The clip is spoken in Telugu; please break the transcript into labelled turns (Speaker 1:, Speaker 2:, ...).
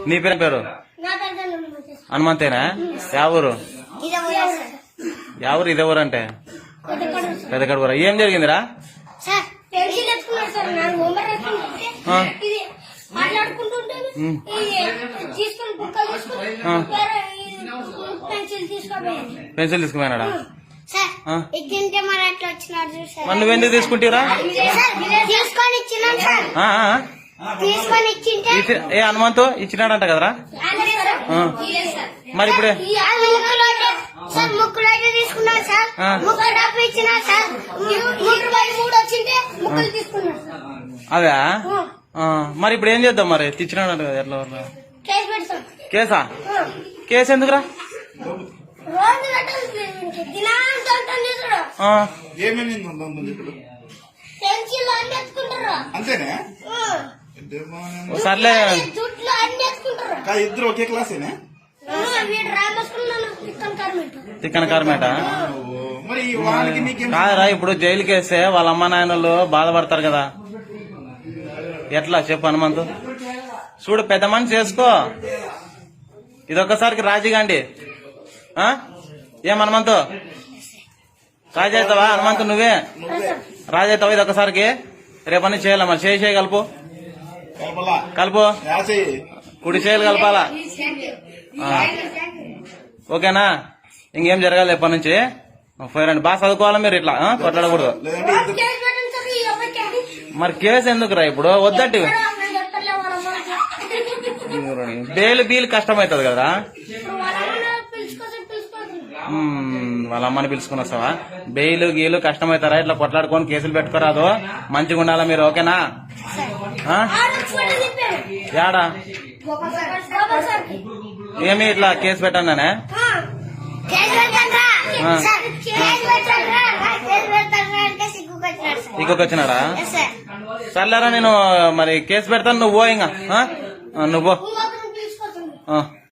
Speaker 1: నీ పేరు హనుమంతేనా? ఎవరు ఎవరు ఇదెవరు అంటే పెద్దకడుగురా. ఏం జరిగిందిరా? పెన్సిల్ తీసుకుపోయినాడా? మరి నువ్వెందుకు తీసుకుంటారా? ఏ హనుమంతు ఇచ్చినాడంట కదరా? మరి ఇప్పుడే అదే మరి ఇప్పుడు ఏం చేద్దాం? మరి తెచ్చినాడంట కదా, ఎట్లా? కేసా? కేసు ఎందుకురా? సర్లే,
Speaker 2: ఇద్దరు ఒకే క్లాసేనా?
Speaker 1: తిక్కన కార్మేట కాదురా. ఇప్పుడు జైలుకి వేస్తే వాళ్ళ అమ్మ నాయనలు బాధపడతారు కదా, ఎట్లా చెప్పు హనుమంతు? చూడు, పెద్ద మనిషి చేసుకో, ఇదొక్కసారికి రాజీగాండి. ఏం హనుమంతు, రాజీ అవుతావా? హనుమంతు నువ్వే రాజీ అవుతావా ఇదొక్కసారికి? రేపటి నుంచి చేయాల, మరి చేయి కలుపు, కలుపు, కుడి చేయలు కలపాలా? ఓకేనా? ఇంకేం జరగాలి రేపటి నుంచి? పోయిరండి, బాగా చదువుకోవాలా మీరు, ఇట్లా కొట్లాడకూడదు. మరి కేసు ఎందుకురా ఇప్పుడు? వద్దంటే బేలు బీలు కష్టమవుతుంది కదరా. వాళ్ళ అమ్మని పిలుచుకుని వస్తావా? బెయిలు గీలు కష్టమవుతారా? ఇట్లా కొట్లాడుకొని కేసులు పెట్టుకోరాదు, మంచిగా ఉండాలా మీరు. ఓకేనా? యాడా ఏమి ఇట్లా కేసు పెట్టానే? ఇంకొకొచ్చినాడా? సర్లేరా, నేను మరి కేసు పెడతాను, నువ్వు ఇంకా నువ్వు